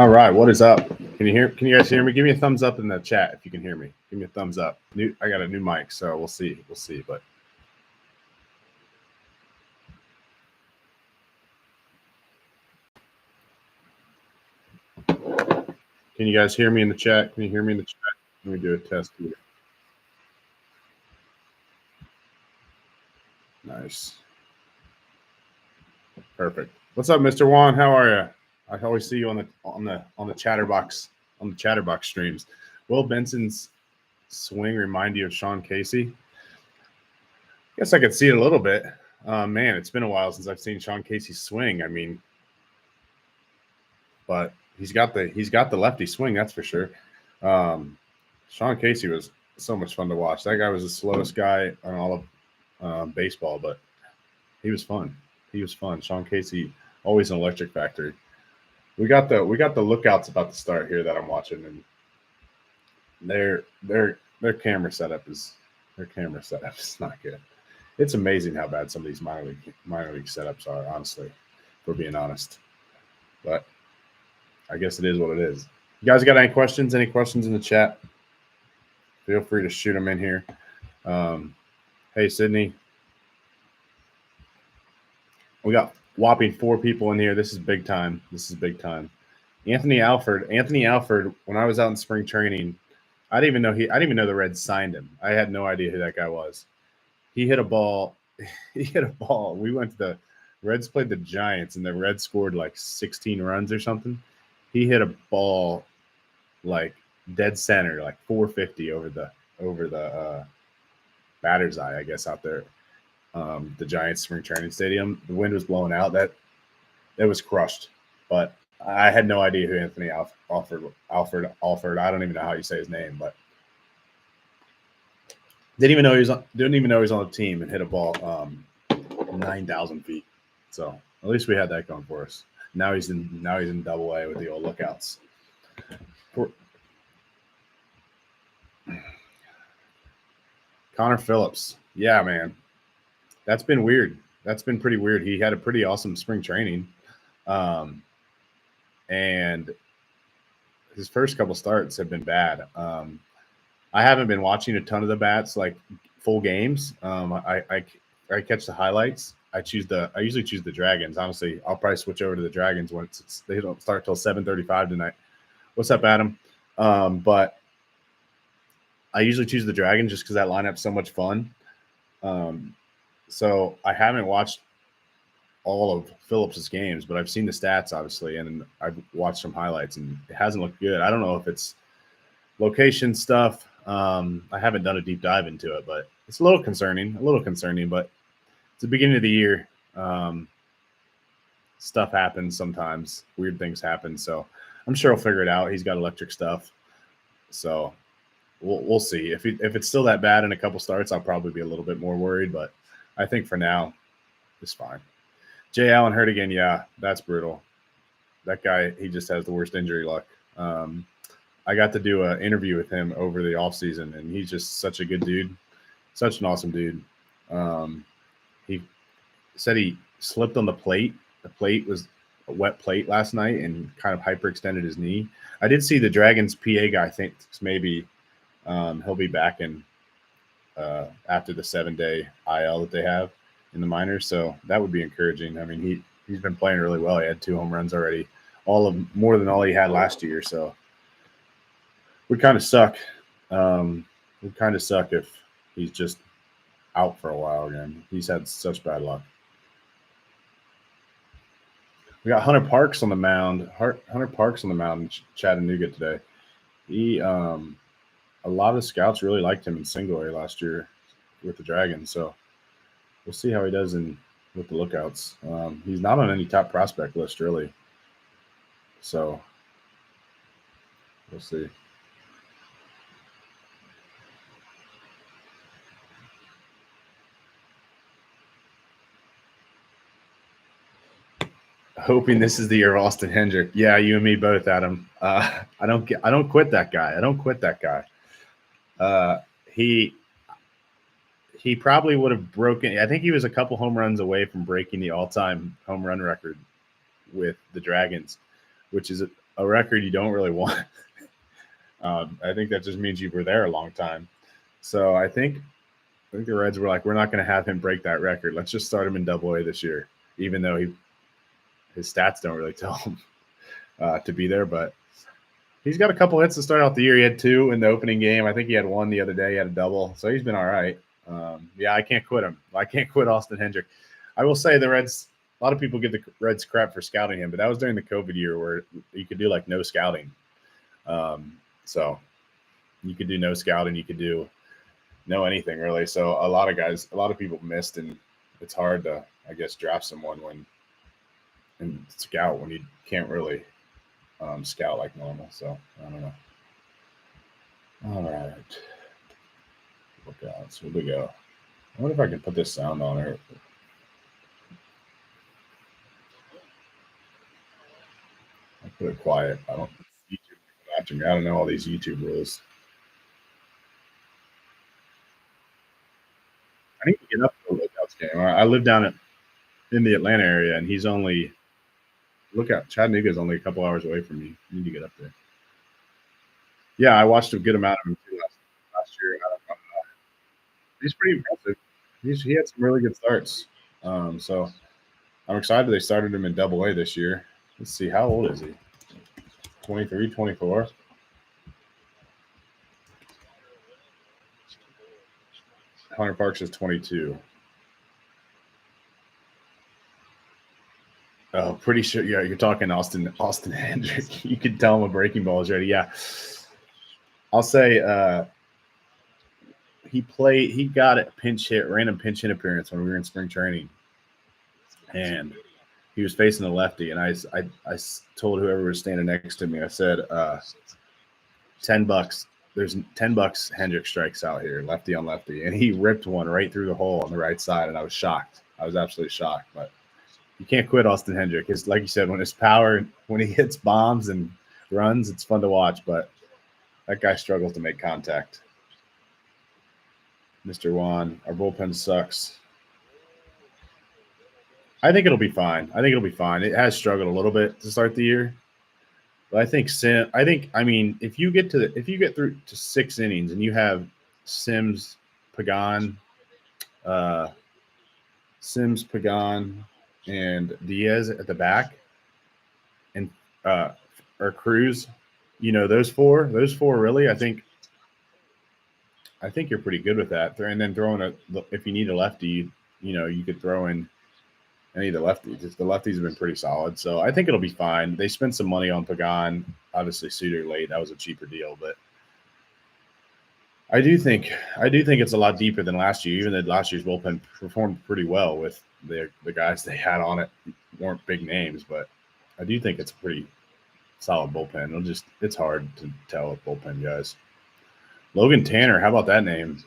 All right, what is up? Can you guys hear me? Give me a thumbs up in the chat if you can hear me. Give me a thumbs up. I got a new mic, so we'll see. But can you guys hear me in the chat? Can you hear me in the chat? Let me do a test here. Nice. Perfect. What's up, Mr. Juan? How are you? I always see you on the Chatterbox streams. Will Benson's swing remind you of Sean Casey? Guess I could see it a little bit. Man, it's been a while since I've seen Sean Casey swing. I mean, but he's got the lefty swing, that's for sure. Sean Casey was so much fun to watch. That guy was the slowest guy on all of baseball, but he was fun. Sean Casey, always an electric factory. We got the lookouts about to start here that I'm watching, and their camera setup is not good. It's amazing how bad some of these minor league setups are, honestly, if we're being honest. But I guess it is what it is. You guys got any questions? Any questions in the chat? Feel free to shoot them in here. Hey, Sydney. We got whopping 4 people in here. This is big time. Anthony Alford. When I was out in spring training, I didn't even know the Reds signed him. I had no idea who that guy was. He hit a ball. We went to the Reds played the Giants, and the Reds scored like 16 runs or something. He hit a ball like dead center, like 450 over the batter's eye, I guess, out there. The Giants spring training stadium. The wind was blowing out. That was crushed. But I had no idea who Anthony Alford. I don't even know how you say his name, but didn't even know he was on the team and hit a ball 9,000 feet. So at least we had that going for us. Now he's in Double A with the old lookouts. Connor Phillips. Yeah, man. That's been weird. That's been pretty weird. He had a pretty awesome spring training. And his first couple starts have been bad. I haven't been watching a ton of the bats, like full games. I catch the highlights. I usually choose the Dragons. Honestly, I'll probably switch over to the Dragons once they don't start till 7:35 tonight. What's up, Adam? But I usually choose the Dragons just because that lineup's so much fun. So I haven't watched all of Phillips's games, but I've seen the stats, obviously, and I've watched some highlights, and it hasn't looked good. I don't know if it's location stuff. I haven't done a deep dive into it, but it's a little concerning, but it's the beginning of the year. Stuff happens sometimes. Weird things happen. So I'm sure he'll figure it out. He's got electric stuff. So we'll see. If it's still that bad in a couple starts, I'll probably be a little bit more worried, but I think for now, it's fine. Jay Allen hurt again. Yeah, that's brutal. That guy, he just has the worst injury luck. I got to do an interview with him over the offseason, and he's just such a good dude, such an awesome dude. He said he slipped on the plate. The plate was a wet plate last night and kind of hyperextended his knee. I did see the Dragons PA guy thinks maybe he'll be back in after the 7-day IL that they have in the minors, so that would be encouraging. I mean, he's been playing really well. He had 2 home runs already, more than all he had last year. So would kind of suck. Would kind of suck if he's just out for a while again. He's had such bad luck. We got Hunter Parks on the mound. Hunter Parks on the mound in Chattanooga today. He a lot of scouts really liked him in single A last year with the Dragons. So we'll see how he does with the lookouts. He's not on any top prospect list, really. So we'll see. Hoping this is the year of Austin Hendrick. Yeah, you and me both, Adam. I don't quit that guy. He probably would have broken. I think he was a couple home runs away from breaking the all-time home run record with the Dragons, which is a record you don't really want. I think that just means you were there a long time. So I think the Reds were like, we're not going to have him break that record. Let's just start him in Double A this year, even though his stats don't really tell him to be there. But he's got a couple hits to start out the year. He had 2 in the opening game. I think he had 1 the other day. He had a double, so he's been all right. Yeah, I can't quit him. I can't quit Austin Hendrick. I will say the Reds. A lot of people give the Reds crap for scouting him, but that was during the COVID year where you could do like no scouting. So you could do no scouting, you could do no anything really. So a lot of people missed, and it's hard to, I guess, draft someone and scout when you can't really scout like normal. So I don't know. All right, look out. So here we go. I wonder if I can put this sound on her. I put it quiet. I don't. YouTube watching me. I don't know all these YouTube rules. I need to get up to the Lookouts game. I live down in the Atlanta area, and he's only Lookout. Chattanooga is only a couple hours away from me. I need to get up there. Yeah, I watched a good amount of him too last year. He's pretty impressive. He had some really good starts. So I'm excited they started him in Double A this year. Let's see, how old is he? 23, 24? Hunter Parks is 22. Oh, pretty sure. Yeah, you're talking Austin Hendrick. You could tell him a breaking ball is ready. Yeah, I'll say he got a random pinch hit appearance when we were in spring training, and he was facing a lefty, and I told whoever was standing next to me, I said, $10. There's $10 Hendrick strikes out here, lefty on lefty, and he ripped one right through the hole on the right side, and I was shocked. I was absolutely shocked, but you can't quit Austin Hendrick. It's like you said, when he hits bombs and runs, it's fun to watch, but that guy struggles to make contact. Mr. Juan, our bullpen sucks. I think it'll be fine. It has struggled a little bit to start the year. But I think if you get through to 6 innings and you have Sims, Pagan, and Diaz at the back, and or Cruz, those four really, I think you're pretty good with that. And then if you need a lefty, you could throw in any of the lefties. The lefties have been pretty solid, so I think it'll be fine. They spent some money on Pagan, obviously Suter late. That was a cheaper deal, but I do think it's a lot deeper than last year. Even though last year's bullpen performed pretty well with the guys they had on it weren't big names, but I do think it's a pretty solid bullpen. It's hard to tell with bullpen guys. Logan Tanner, how about that name?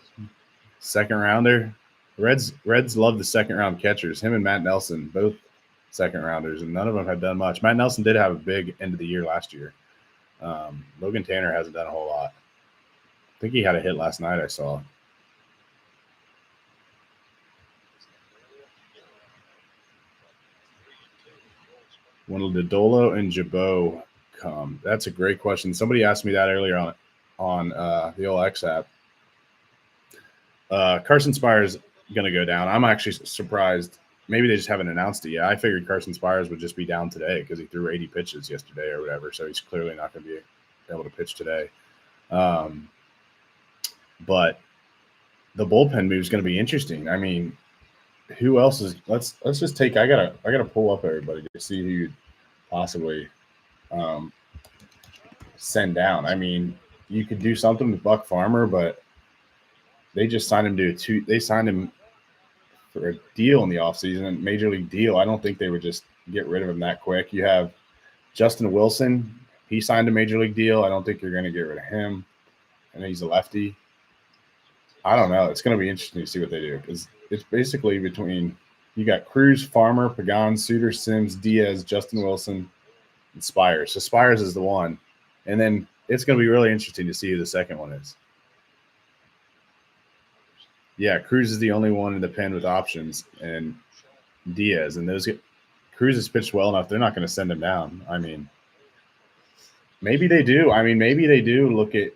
Second rounder. Reds love the second round catchers. Him and Matt Nelson, both second rounders, and none of them have done much. Matt Nelson did have a big end of the year last year. Logan Tanner hasn't done a whole lot. I think he had a hit last night, I saw. When did Dolo and Jabot come? That's a great question. Somebody asked me that earlier on the old X app. Carson Spires going to go down. I'm actually surprised. Maybe they just haven't announced it yet. I figured Carson Spires would just be down today because he threw 80 pitches yesterday or whatever. So he's clearly not going to be able to pitch today. But the bullpen move is going to be interesting. I mean, who else is? Let's just take. I gotta pull up everybody to see who you'd possibly send down. I mean, you could do something with Buck Farmer, but they just signed him They signed him for a deal in the offseason, a major league deal. I don't think they would just get rid of him that quick. You have Justin Wilson. He signed a major league deal. I don't think you're going to get rid of him. I know he's a lefty. I don't know. It's going to be interesting to see what they do because it's basically between you got Cruz, Farmer, Pagan, Suter, Sims, Diaz, Justin Wilson, and Spires. So Spires is the one. And then it's going to be really interesting to see who the second one is. Yeah, Cruz is the only one in the pen with options, and Diaz. And Cruz has pitched well enough. They're not going to send him down. I mean, Maybe they do. I memean, maybe they do look at,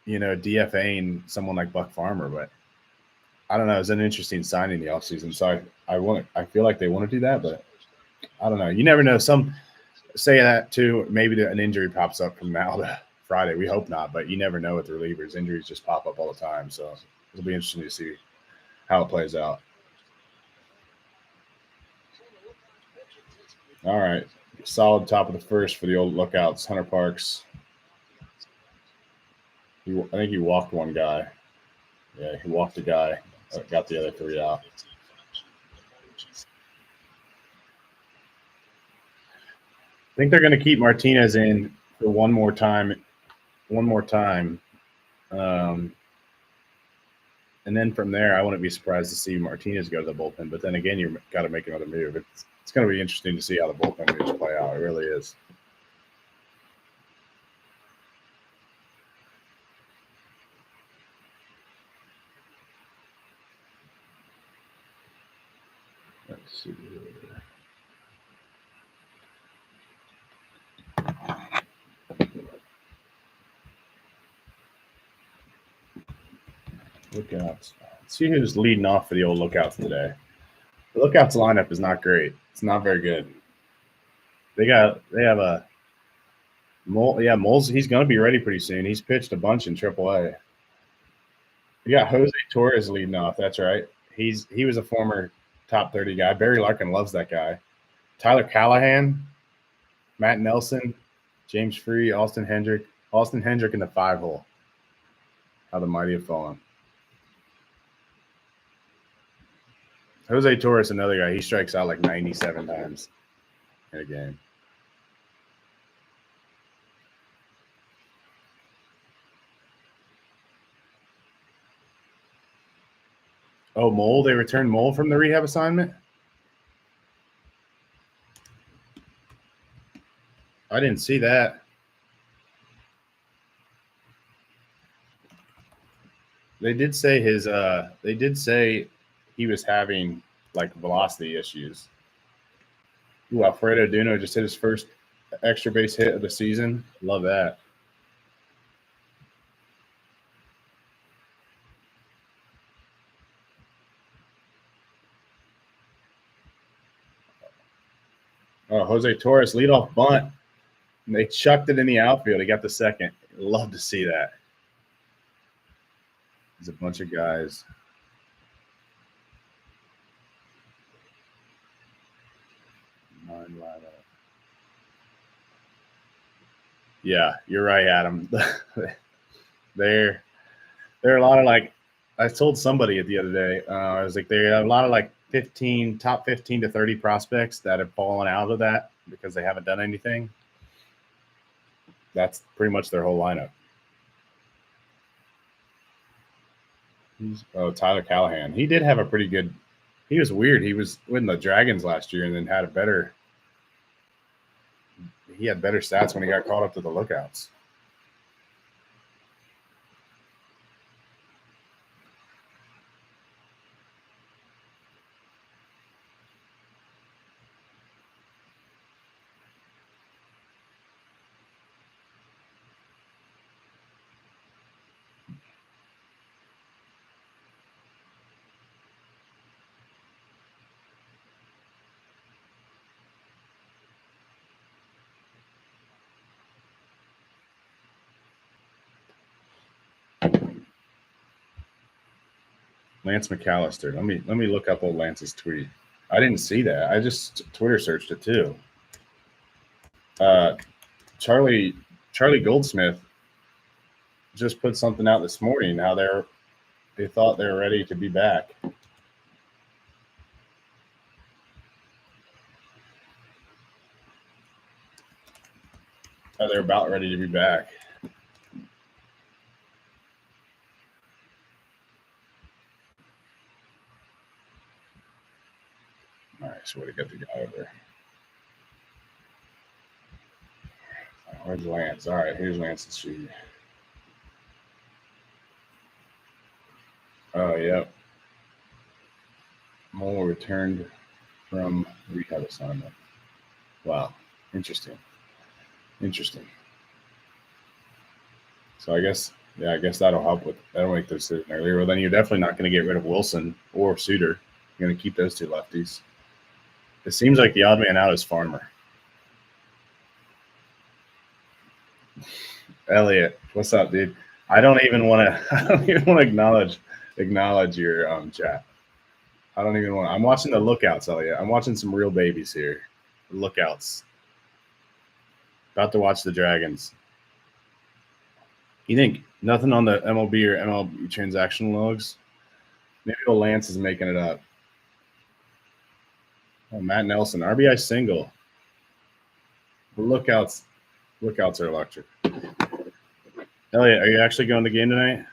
DFAing someone like Buck Farmer, but I don't know. It's an interesting signing the offseason. So I feel like they want to do that, but I don't know. You never know. Some say that too. Maybe an injury pops up from now to Friday. We hope not, but you never know with relievers. Injuries just pop up all the time. So it'll be interesting to see how it plays out. All right. Solid top of the first for the old Lookouts. Hunter Parks. I think he walked one guy. Yeah, he walked a guy. Got the other three out. I think they're going to keep Martinez in for one more time. And then from there, I wouldn't be surprised to see Martinez go to the bullpen. But then again, you've got to make another move. It's going to be interesting to see how the bullpen moves play out. It really is. Let's see here. Lookouts. Let's see who's leading off for the old Lookouts today. The Lookouts lineup is not great. It's not very good. They have a Mole. Yeah, Mole's he's going to be ready pretty soon. He's pitched a bunch in AAA. You got Jose Torres leading off. That's right. He was a former top 30 guy. Barry Larkin loves that guy. Tyler Callahan, Matt Nelson, James Free, Austin Hendrick in the 5-hole. How the mighty have fallen. Jose Torres, another guy. He strikes out like 97 times in a game. Oh, Mole. They returned Mole from the rehab assignment? I didn't see that. They did say he was having like velocity issues. Ooh, Alfredo Duno just hit his first extra base hit of the season. Love that. Oh, Jose Torres leadoff bunt. And they chucked it in the outfield. He got the second. Love to see that. There's a bunch of guys. Yeah, you're right, Adam. There are a lot of like I told somebody the other day. I was like, there are a lot of like top 15 to 30 prospects that have fallen out of that because they haven't done anything. That's pretty much their whole lineup. Tyler Callahan. He did have a pretty good. He was weird. He was with the Dragons last year and then had he had better stats when he got called up to the Lookouts. Lance McAllister. Let me look up old Lance's tweet. I didn't see that. I just Twitter searched it too. Charlie Goldsmith just put something out this morning. How they thought they were ready to be back. They're about ready to be back. All right, so we got the guy over. Where's Lance? All right, here's Lance's sheet. Oh, yep. Mole returned from rehab assignment. Wow, interesting. Interesting. So I guess that'll help with that'll make the decision earlier. Well, then you're definitely not going to get rid of Wilson or Suter. You're going to keep those two lefties. It seems like the odd man out is Farmer. Elliot, what's up, dude? I don't even want to. I don't even want to acknowledge your chat. I don't even want. I'm watching the Lookouts, Elliot. I'm watching some real babies here. Lookouts. About to watch the Dragons. You think nothing on the MLB or MLB transactional logs? Maybe Lance is making it up. Oh, Matt Nelson, RBI single. The Lookouts are electric. Elliot, are you actually going to the game tonight?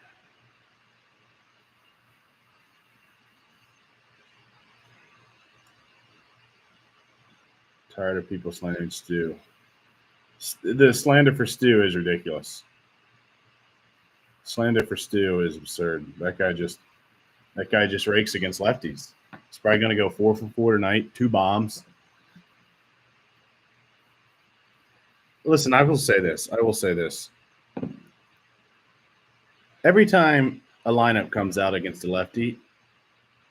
Tired of people slandering Stu. The slander for Stu is ridiculous. Slander for Stu is absurd. That guy just rakes against lefties. He's probably going to go 4 for 4 tonight, 2 bombs. Listen, I will say this. Every time a lineup comes out against a lefty,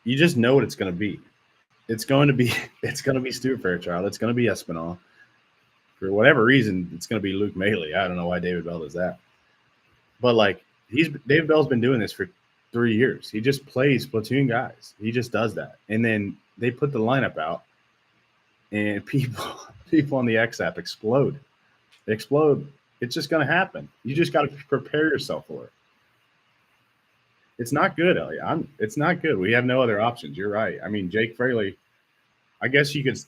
you just know what it's going to be. It's going to be Stuart Fairchild. It's going to be Espinal. For whatever reason, it's going to be Luke Maile. I don't know why David Bell does that. But like David Bell's been doing this for 3 years. He just plays platoon guys. He just does that. And then they put the lineup out, and people on the X app explode. They explode. It's just going to happen. You just got to prepare yourself for it. It's not good, Elliot. It's not good. We have no other options. You're right. I mean, Jake Fraley. I guess you could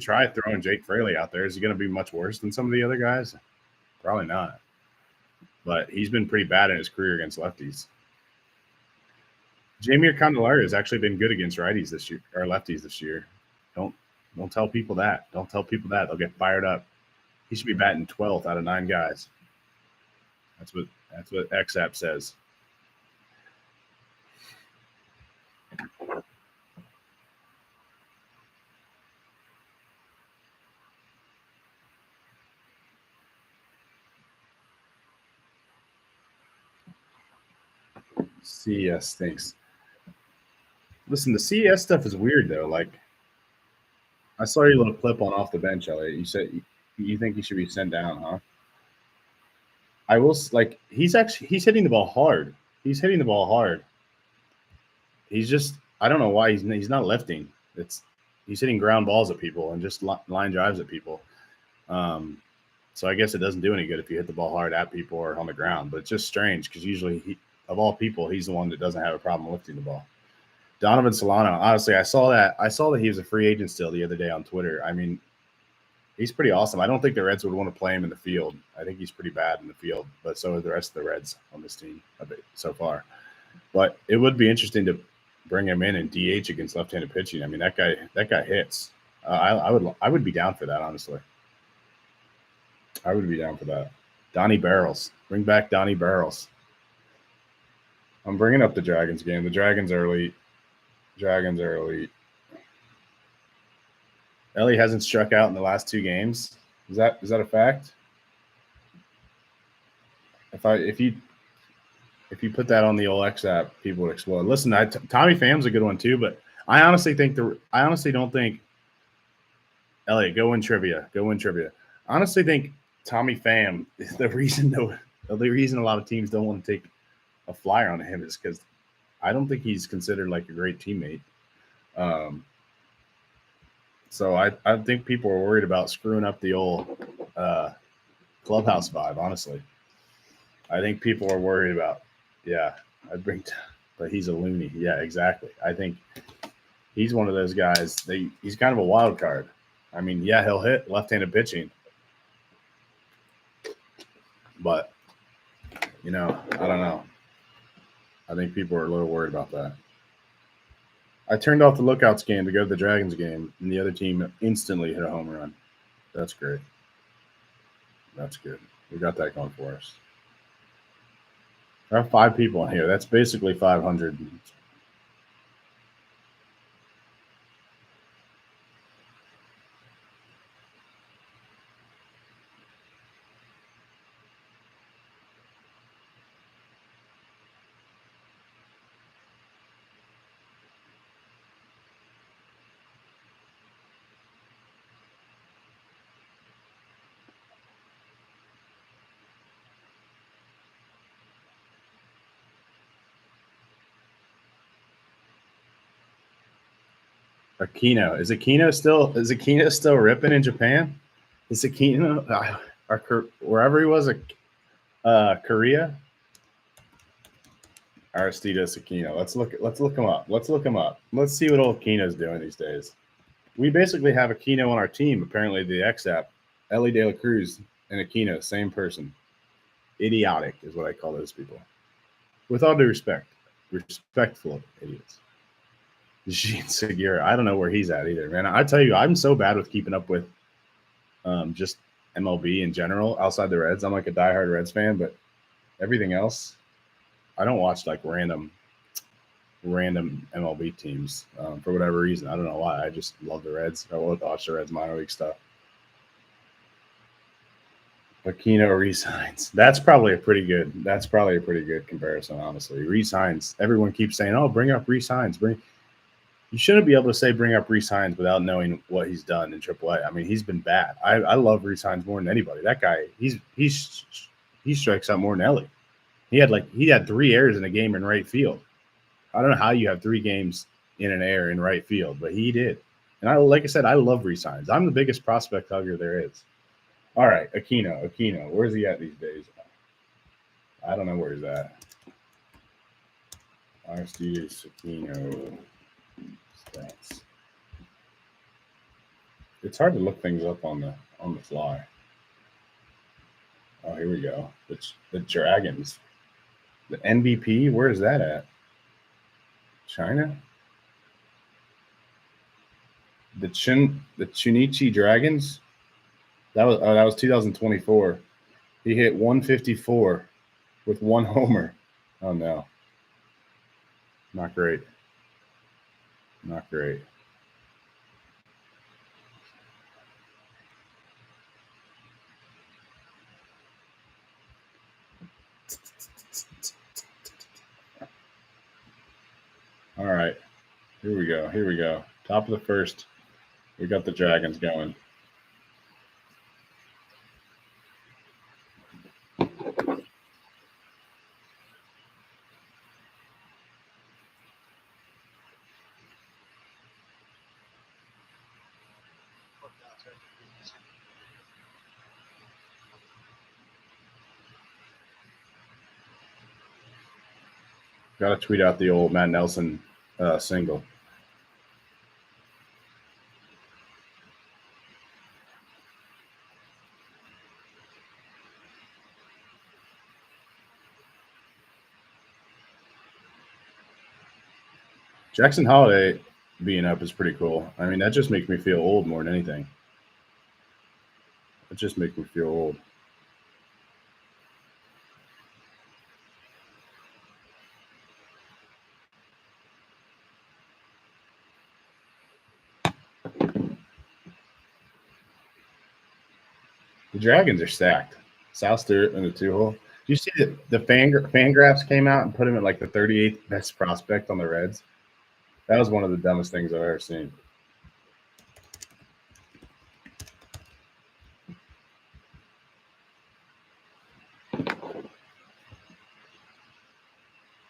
try throwing Jake Fraley out there. Is he going to be much worse than some of the other guys? Probably not. But he's been pretty bad in his career against lefties. Jeimer Candelario has actually been good against righties this year or lefties this year. Don't tell people that. Don't tell people that. They'll get fired up. He should be batting 12th out of 9 guys. That's what XApp says. CES stinks. Listen, the CES stuff is weird though. Like, I saw your little clip on off the bench, Elliot. You said you think he should be sent down, huh? I will like he's hitting the ball hard. He's hitting the ball hard. He's just I don't know why he's not lifting. He's hitting ground balls at people and just line drives at people. So I guess it doesn't do any good if you hit the ball hard at people or on the ground. But it's just strange because usually of all people, he's the one that doesn't have a problem lifting the ball. Donovan Solano, honestly, I saw that he was a free agent still the other day on Twitter. I mean, he's pretty awesome. I don't think the Reds would want to play him in the field. I think he's pretty bad in the field, but so are the rest of the Reds on this team a bit so far. But it would be interesting to bring him in and DH against left-handed pitching. I mean, that guy hits. I would be down for that, honestly. I would be down for that. Donnie Barrels. Bring back Donnie Barrels. I'm bringing up the Dragons game. The Dragons are elite. Ellie hasn't struck out in the last 2 games. Is that a fact? If you put that on the OLX app, people would explode. Listen, Tommy Pham's a good one too, but I honestly don't think Elliot, go win trivia. I honestly think Tommy Pham is the reason a lot of teams don't want to take a flyer on him is because I don't think he's considered like a great teammate. So I think people are worried about screwing up the old clubhouse vibe, honestly. I think people are worried about, but he's a loony. Yeah, exactly. I think he's one of those guys. He's kind of a wild card. I mean, yeah, he'll hit left-handed pitching. But, I don't know. I think people are a little worried about that. I turned off the Lookouts game to go to the Dragons game, and the other team instantly hit a home run. That's great. That's good. We got that going for us. There are 5 people in here. That's basically 500. Aquino. Is Aquino still ripping in Japan? Is Aquino or wherever he was, Korea? Aristides Aquino. Let's look him up. Let's look him up. Let's see what old Aquino's doing these days. We basically have Aquino on our team. Apparently, the X app, Ellie De La Cruz and Aquino, same person. Idiotic is what I call those people. With all due respect, respectful idiots. Jean Segura, I don't know where he's at either, man. I tell you, I'm so bad with keeping up with just MLB in general. Outside the Reds, I'm like a diehard Reds fan, but everything else, I don't watch like random MLB teams for whatever reason. I don't know why. I just love the Reds. I love to watch the Reds minor league stuff. Aquino resigns. That's probably a pretty good comparison, honestly. Resigns. Everyone keeps saying, "Oh, bring up resigns." You shouldn't be able to say bring up resigns without knowing what he's done in AAA. I mean, he's been bad. I love resigns more than anybody. That guy, he strikes out more than Ellie. He had 3 errors in a game in right field. I don't know how you have 3 games in an error in right field, but he did. And like I said, I love resigns. I'm the biggest prospect hugger there is. All right, Aquino. Where's he at these days? I don't know where he's at. Aristides Aquino stats. It's hard to look things up on the fly. Oh, here we go. The Dragons. The MVP, where is that at? China? The Chunichi Dragons? That was 2024. He hit 154 with 1 homer. Oh no. Not great. Not great. All right. Here we go. Top of the first. We got the Dragons going. Got to tweet out the old Matt Nelson single. Jackson Holiday being up is pretty cool. I mean, that just makes me feel old more than anything. It just makes me feel old. The Dragons are stacked. South Stewart in the 2-hole. Do you see that the Fangraphs came out and put him at like the 38th best prospect on the Reds? That was one of the dumbest things I've ever seen.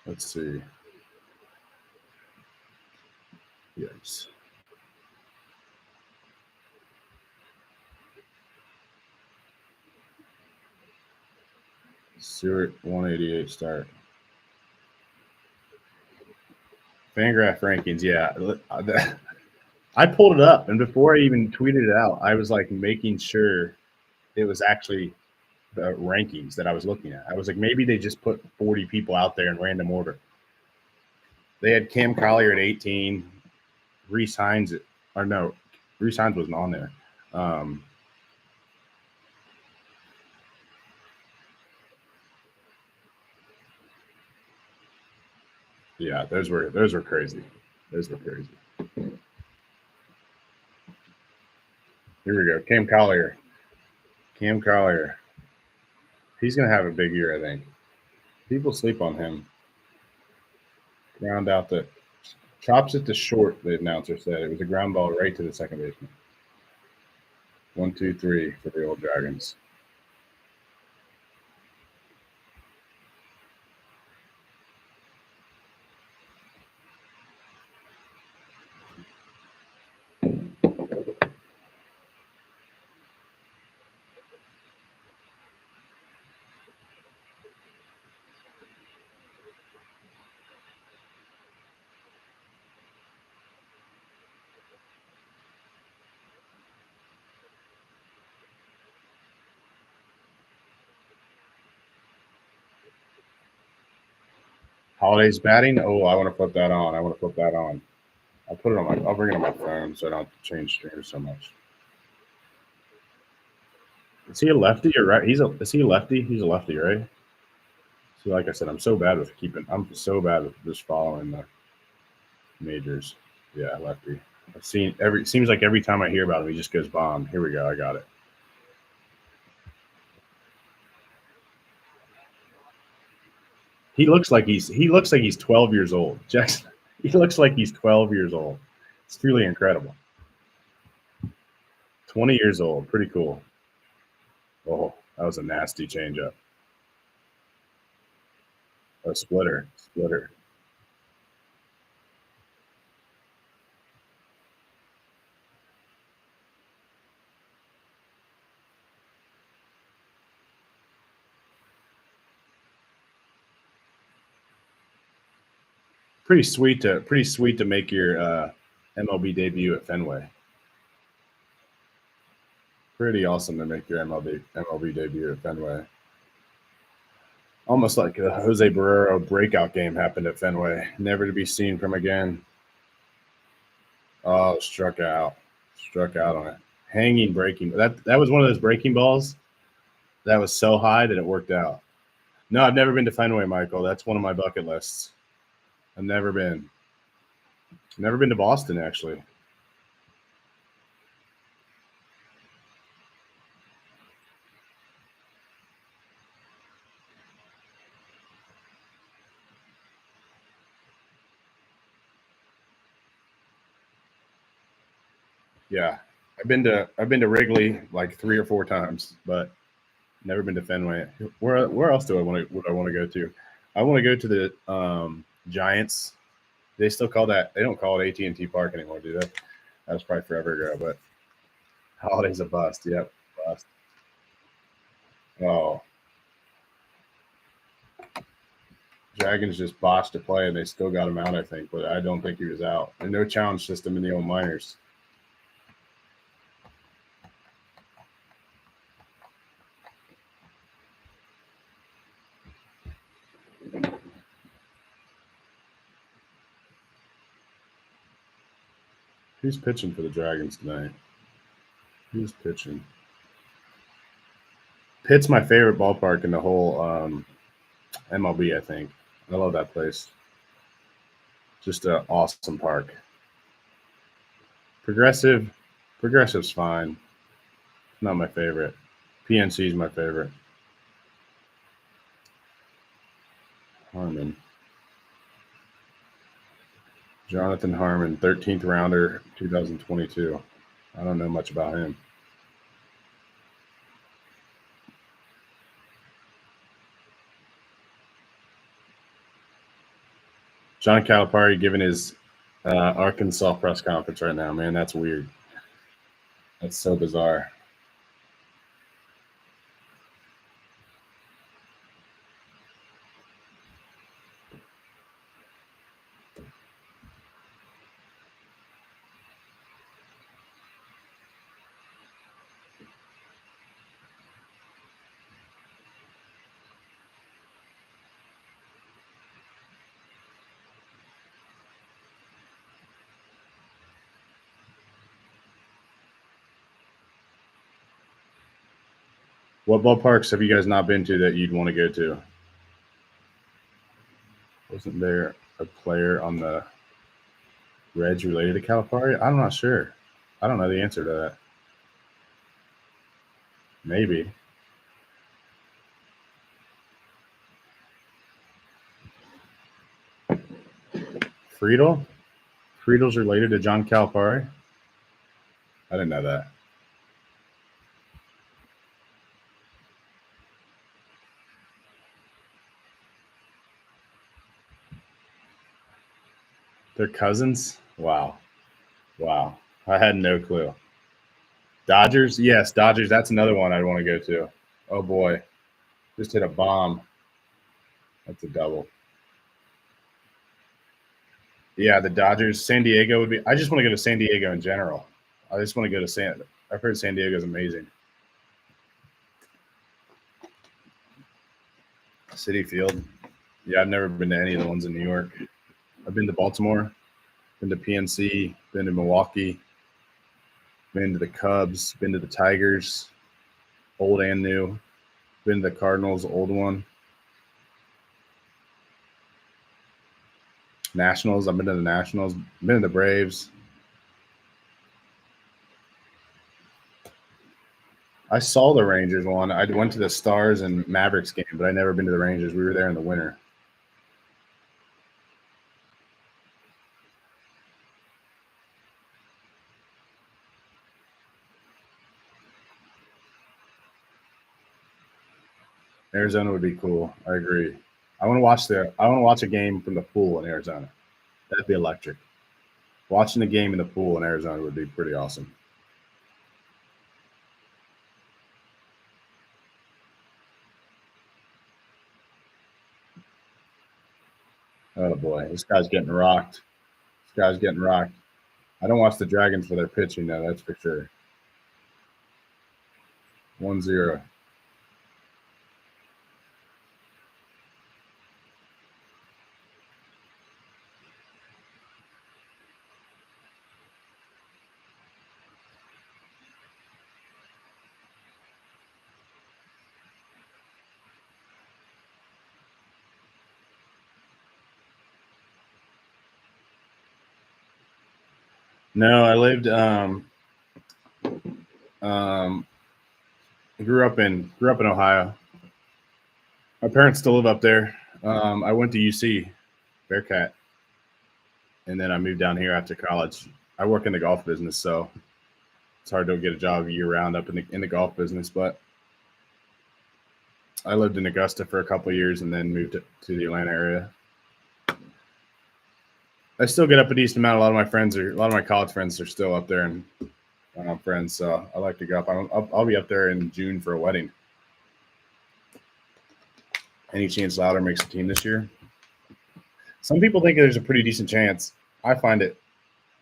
Let's see. Yes. Stewart 188 start. Fangraph rankings, yeah. I pulled it up, and before I even tweeted it out, I was like making sure it was actually the rankings that I was looking at. I was like, maybe they just put 40 people out there in random order. They had Cam Collier at 18, Reese Hines, Reese Hines wasn't on there. Yeah, those were crazy. Those were crazy. Here we go. Cam Collier. He's gonna have a big year, I think. People sleep on him. Ground out the chops it to short, the announcer said. It was a ground ball right to the second baseman. 1, 2, 3 for the old Dragons. Holidays batting. Oh, I want to put that on. I want to put that on. I'll put it on my. I'll bring it on my phone so I don't have to change streams so much. Is he a lefty or right? Is he a lefty? He's a lefty, right? See, like I said, I'm so bad with keeping. I'm so bad with just following the majors. Yeah, lefty. I've seen every. Seems like every time I hear about him, he just goes bomb. Here we go. I got it. He looks like he's 12 years old. Jackson. He looks like he's 12 years old. It's truly incredible. 20 years old. Pretty cool. Oh, that was a nasty changeup. A splitter. Splitter. Pretty sweet to make your MLB debut at Fenway. Pretty awesome to make your MLB debut at Fenway. Almost like a Jose Barrero breakout game happened at Fenway, never to be seen from again. Oh, struck out on it. Hanging breaking. That was one of those breaking balls that was so high that it worked out. No, I've never been to Fenway, Michael. That's one of my bucket lists. I've never been. Never been to Boston, actually. Yeah, I've been to Wrigley like 3 or 4 times, but never been to Fenway. Where else do I want to? Would I want to go to? I want to go to the Giants. They still call that. They don't call it AT&T Park anymore, do they? That was probably forever ago. But Holiday's a bust. Yep, bust. Oh, Dragons just botched a play and they still got him out. I think, but I don't think he was out. And no challenge system in the old minors. Who's pitching for the Dragons tonight? Who's pitching? Pitt's my favorite ballpark in the whole MLB. I think I love that place. Just an awesome park. Progressive's fine. Not my favorite. PNC is my favorite. Harmon. Jonathan Harmon, 13th rounder, 2022. I don't know much about him. John Calipari giving his Arkansas press conference right now, man. That's weird. That's so bizarre. What ballparks have you guys not been to that you'd want to go to? Wasn't there a player on the Reds related to Calipari? I'm not sure. I don't know the answer to that. Maybe. Friedel? Friedel's related to John Calipari? I didn't know that. They're cousins? Wow. Wow. I had no clue. Dodgers? Yes, Dodgers. That's another one I'd want to go to. Oh boy. Just hit a bomb. That's a double. Yeah, the Dodgers. San Diego would be. I just want to go to San Diego in general. I just want to go to I've heard San Diego's amazing. Citi Field. Yeah, I've never been to any of the ones in New York. I've been to Baltimore, been to PNC, been to Milwaukee, been to the Cubs, been to the Tigers, old and new, been to the Cardinals, old one. Nationals, I've been to the Nationals, been to the Braves. I saw the Rangers one. I went to the Stars and Mavericks game, but I never been to the Rangers. We were there in the winter. Arizona would be cool. I agree. I want to watch a game from the pool in Arizona. That'd be electric. Watching the game in the pool in Arizona would be pretty awesome. Oh boy, this guy's getting rocked. This guy's getting rocked. I don't watch the Dragons for their pitching though, that's for sure. 1-0. No, I lived um grew up in Ohio. My parents still live up there. I went to UC Bearcat, and then I moved down here after college. I work in the golf business, so it's hard to get a job year round up in the golf business. But I lived in Augusta for a couple of years and then moved to the Atlanta area. I still get up a decent amount. A lot of my college friends are still up there, and friends. So I like to go up. I'll be up there in June for a wedding. Any chance Louder makes a team this year? Some people think there's a pretty decent chance. I find it.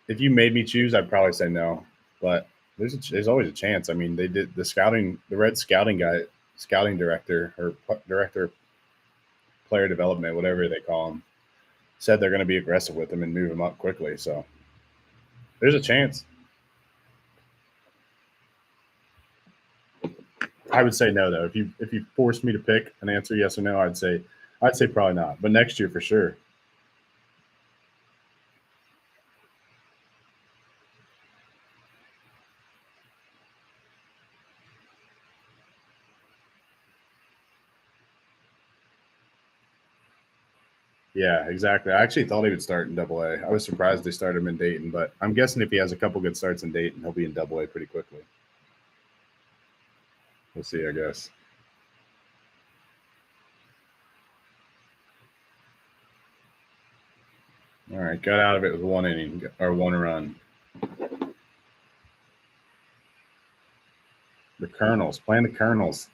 If you made me choose, I'd probably say no. But there's always a chance. I mean, they did the Red scouting guy, scouting director or director of player development, whatever they call him, said they're going to be aggressive with him and move him up quickly. So there's a chance. I would say no though. If you forced me to pick an answer, yes or no, I'd say probably not. But next year for sure. Yeah, exactly. I actually thought he would start in Double A. I was surprised they started him in Dayton, but I'm guessing if he has a couple good starts in Dayton, he'll be in Double A pretty quickly. We'll see, I guess. All right, got out of it with one inning or one run. The Colonels playing the Colonels.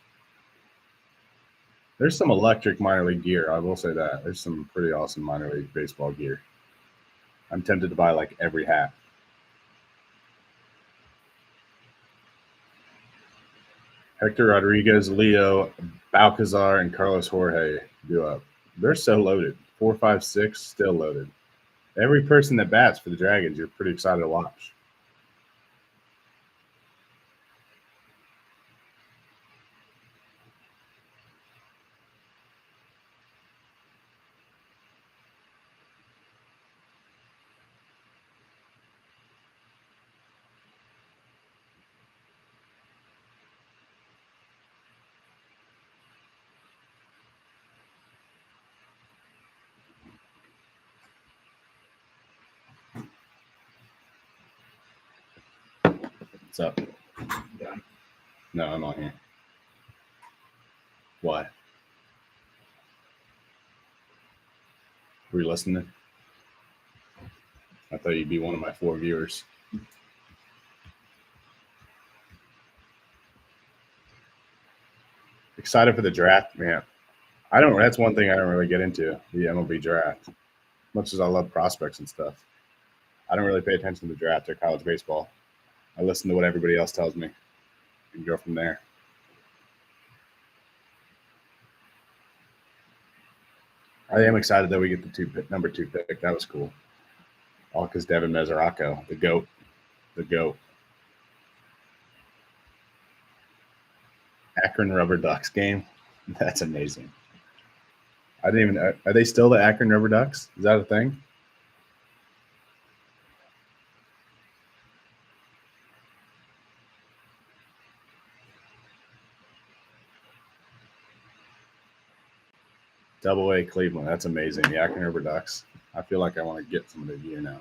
There's some electric minor league gear. I will say that there's some pretty awesome minor league baseball gear. I'm tempted to buy like every hat. Hector Rodriguez, Leo, Balcazar, and Carlos Jorge do up. They're so loaded. 4, 5, 6, still loaded. Every person that bats for the Dragons, you're pretty excited to watch. What's up? No, I'm on here. Why? Were you listening? I thought you'd be one of my 4 viewers. Excited for the draft, man. I don't. That's one thing I don't really get into the MLB draft. Much as I love prospects and stuff, I don't really pay attention to the draft or college baseball. I listen to what everybody else tells me and go from there. I am excited that we get the number 2 pick. That was cool. All because Devin Mesoraco, the GOAT. The GOAT. Akron Rubber Ducks game. That's amazing. I didn't even. Are they still the Akron Rubber Ducks? Is that a thing? Double A Cleveland. That's amazing. The Akron Rubber Ducks. I feel like I want to get some of the gear now.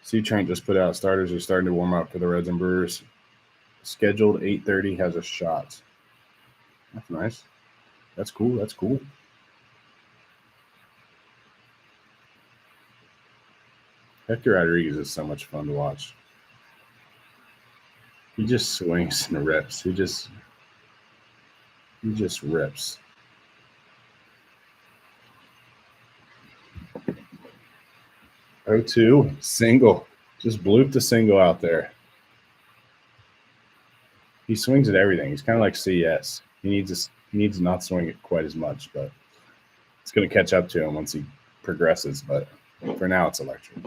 C Train just put out starters are starting to warm up for the Reds and Brewers. Scheduled 8:30 has a shot. That's nice. That's cool. That's cool. Hector Rodriguez is so much fun to watch. He just swings and rips. He just rips. Oh two single. Just blooped a single out there. He swings at everything. He's kind of like CS. He needs to not swing it quite as much, but it's going to catch up to him once he progresses. But for now, it's electric.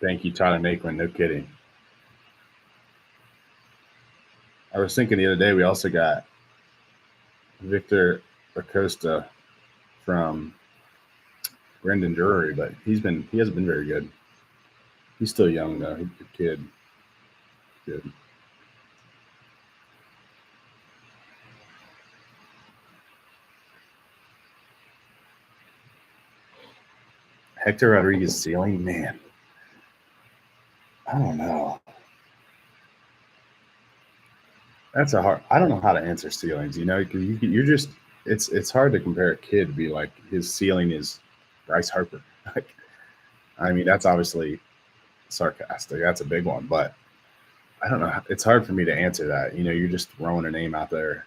Thank you, Tyler Naquin. No kidding. I was thinking the other day we also got Victor Acosta from Brendan Drury, but he hasn't been very good. He's still young though. He's a kid. Good. Hector Rodriguez ceiling, man. I don't know. That's a hard. I don't know how to answer ceilings. You know, you're just. It's hard to compare a kid to be like his ceiling is Bryce Harper. Like, I mean, that's obviously sarcastic. That's a big one, but I don't know. It's hard for me to answer that. You know, you're just throwing a name out there,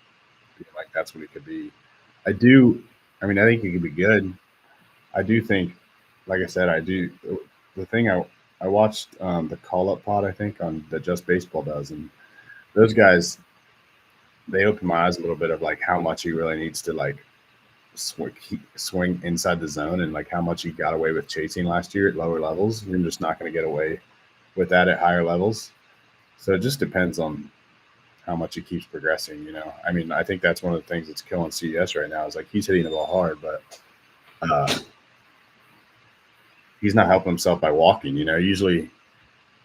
like that's what it could be. I do. I mean, I think it could be good. I do think, like I said, I do. The thing I watched the Call Up Pod, I think, on that Just Baseball does, and those guys, they opened my eyes a little bit of like how much he really needs to like swing inside the zone, and like how much he got away with chasing last year at lower levels. You're just not going to get away with that at higher levels. So it just depends on how much he keeps progressing. You know, I mean, I think that's one of the things that's killing CS right now is like he's hitting the ball hard, but he's not helping himself by walking. You know, usually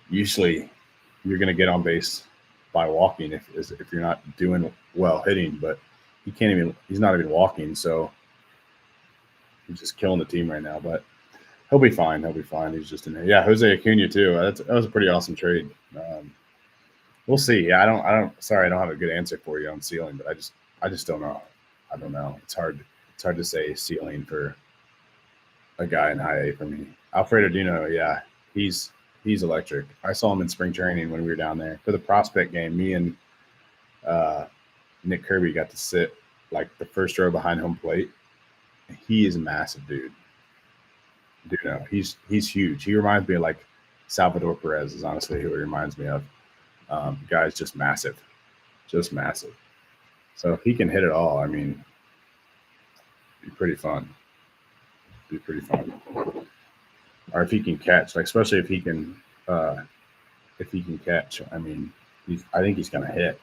you're going to get on base by walking if you're not doing well hitting, but he's not even walking, so he's just killing the team right now. But he'll be fine. He's just in there. Yeah, Jose Acuna too. That was a pretty awesome trade. We'll see. Yeah, sorry, I don't have a good answer for you on ceiling, but I just don't know. I don't know. It's hard to say ceiling for a guy in high A for me. Alfredo Dino, yeah, he's electric. I saw him in spring training when we were down there for the prospect game. Me and Nick Kirby got to sit like the first row behind home plate. He is a massive dude. Dino, he's huge. He reminds me of like Salvador Perez is honestly who he reminds me of. Guy's just massive. So if he can hit it all, I mean, it'd be pretty fun. Or if he can catch, like especially if he can catch. I mean, I think he's gonna hit.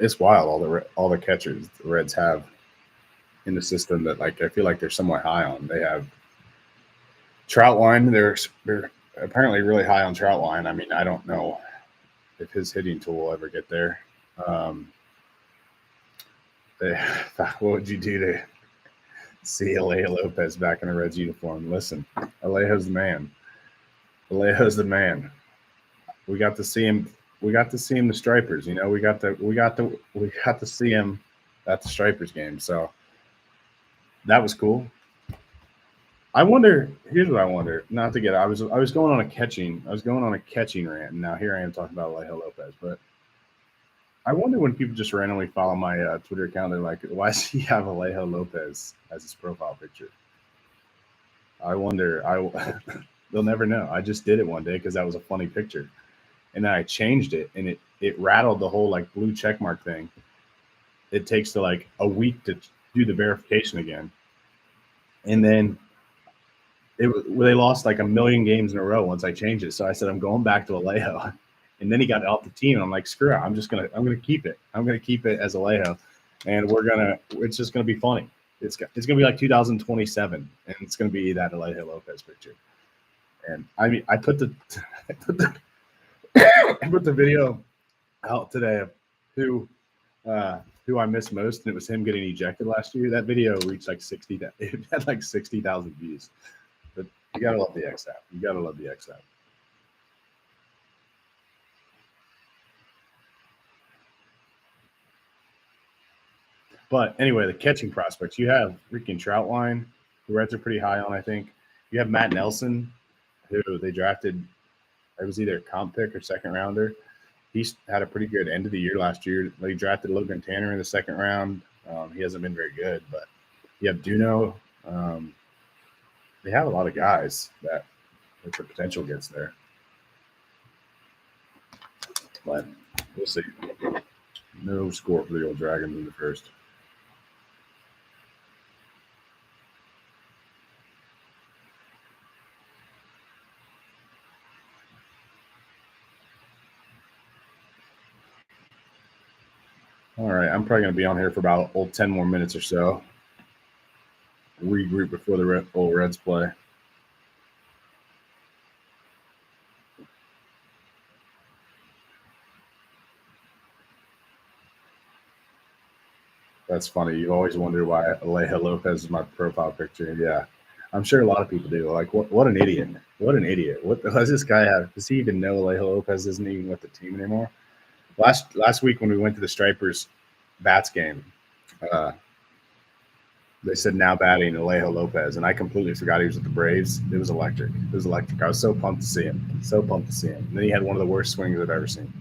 It's wild all the catchers the Reds have in the system that like I feel like they're somewhat high on. They have Troutline. They're apparently really high on Troutline. I mean, I don't know if his hitting tool will ever get there. Um, what would you do to see Alejo Lopez back in a Reds uniform? Listen, Alejo's the man. Alejo's the man. We got to see him. We got to see him the Stripers. You know, we got to see him at the Stripers game. So that was cool. I wonder. Here's what I wonder. Not to get. I was going on a catching. I was going on a catching rant. And now here I am talking about Alejo Lopez. But I wonder when people just randomly follow my Twitter account. They're like, "Why does he have Alejo Lopez as his profile picture?" I wonder. They'll never know. I just did it one day because that was a funny picture, and then I changed it, and it rattled the whole like blue check mark thing. It takes to like a week to do the verification again, and then they lost like a million games in a row once I changed it. So I said I'm going back to Alejo, and then he got off the team. I'm like, screw it, I'm gonna keep it. I'm gonna keep it as Alejo, and it's just gonna be funny. It's gonna be like 2027, and it's gonna be that Alejo Lopez picture. And I mean, I put the I put the video out today of who I miss most, and it was him getting ejected last year. That video reached like 60. It had like 60,000 views. But you gotta love the X app. You gotta love the X app. But anyway, the catching prospects. You have freaking Troutline, the Reds are pretty high on, I think. You have Matt Nelson, who they drafted. It was either a comp pick or second rounder. He's had a pretty good end of the year last year. They drafted Logan Tanner in the second round. He hasn't been very good, but you have Duno. They have a lot of guys that the potential gets there. But we'll see. No score for the old Dragons in the first. All right, I'm probably going to be on here for about 10 more minutes or so. Regroup before the old Reds play. That's funny. You always wonder why Alejo Lopez is my profile picture. Yeah, I'm sure a lot of people do. Like, what an idiot! What an idiot! What does this guy have? Does he even know Alejo Lopez isn't even with the team anymore? Last week when we went to the Stripers bats game, they said now batting Alejo Lopez, and I completely forgot he was with the Braves. It was electric. It was electric. I was so pumped to see him. So pumped to see him. And then he had one of the worst swings I've ever seen.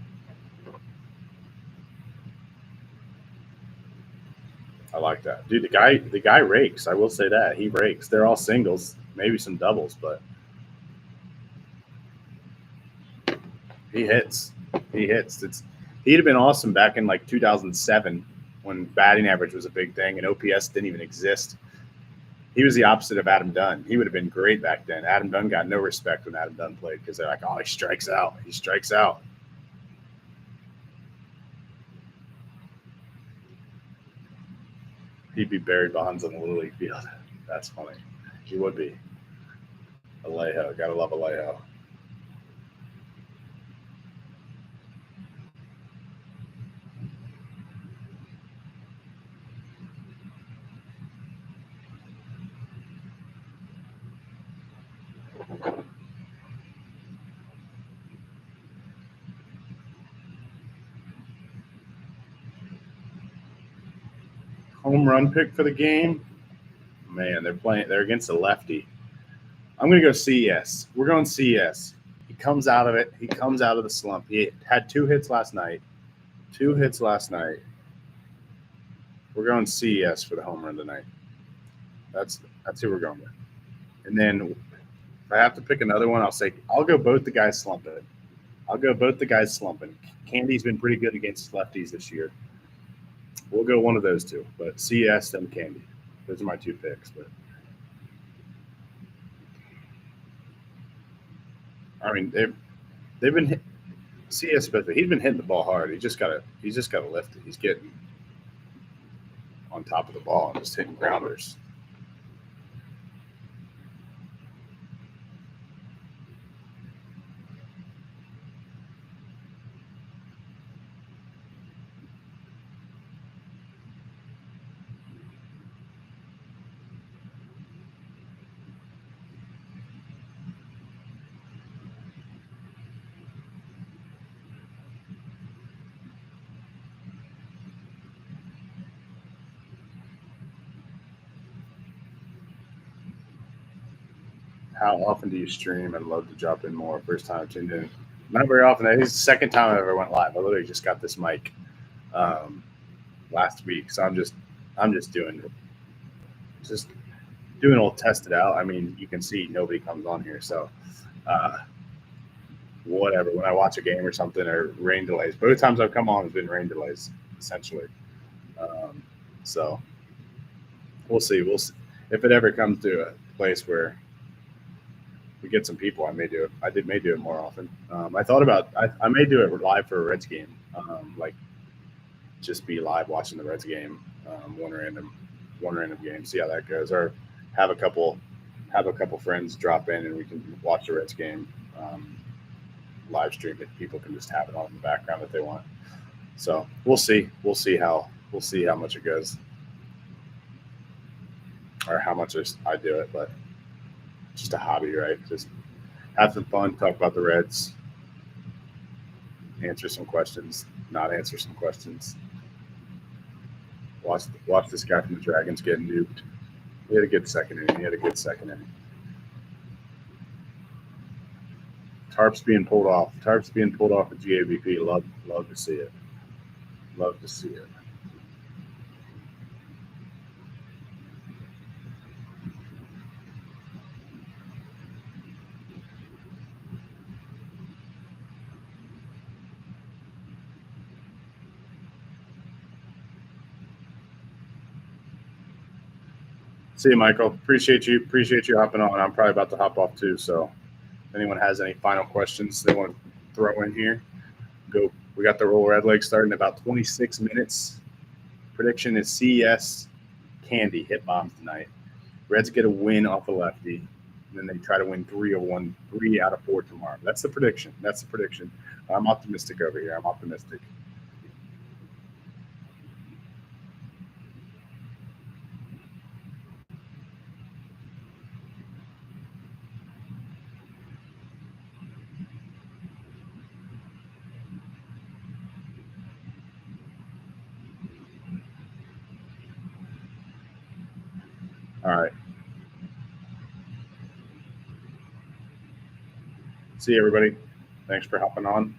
I like that, dude. The guy rakes. I will say that he rakes. They're all singles, maybe some doubles, but he hits. He hits. He'd have been awesome back in like 2007 when batting average was a big thing and OPS didn't even exist. He was the opposite of Adam Dunn. He would have been great back then. Adam Dunn got no respect when Adam Dunn played because they're like, oh, he strikes out. He strikes out. He'd be Barry Bonds on the Little League field. That's funny. He would be. Alejo. Gotta love Alejo. Home run pick for the game. Man, they're against a lefty. I'm gonna go CES. We're going CES. He comes out of it. He comes out of the slump. He had 2 hits last night. 2 hits last night. We're going CES for the home run tonight. That's who we're going with. And then if I have to pick another one, I'll go both the guys slumping. Candy's been pretty good against lefties this year. We'll go one of those two, but CS then Candy. Those are my 2 picks. But I mean, they've been CS especially. He's been hitting the ball hard. He's just gotta lift it. He's getting on top of the ball and just hitting grounders. How often do you stream? I'd love to drop in more. First time tuned in. Not very often. It's the second time I ever went live. I literally just got this mic um, last week, so I'm just just doing a little test it out. I mean, you can see nobody comes on here, so uh, whatever. When I watch a game or something, or rain delays. Both times I've come on has been rain delays, essentially. Um, so we'll see. We'll see. If it ever comes to a place where we get some people, I may do it. May do it more often. I thought about I may do it live for a Reds game, like just be live watching the Reds game, one random game, see how that goes, or have a couple have a couple friends drop in and we can watch the Reds game, live stream it. People can just have it on in the background if they want. So we'll see. We'll see how much it goes, or how much I do it. But it's just a hobby, right? Just have some fun, talk about the Reds, answer some questions, not answer some questions. Watch this guy from the Dragons get nuked. He had a good second inning. Tarp's being pulled off. Tarp's being pulled off at GAVP. Love to see it. Love to see it. See you, Michael. Appreciate you. Appreciate you hopping on. I'm probably about to hop off too. So, if anyone has any final questions they want to throw in here, go. We got the Roll Red Leg starting in about 26 minutes. Prediction is CES Candy hit bombs tonight. Reds get a win off a lefty, and then they try to win 3 out of 4 tomorrow. That's the prediction. I'm optimistic over here. I'm optimistic. All right. See you, everybody. Thanks for hopping on.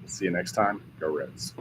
We'll see you next time. Go Reds.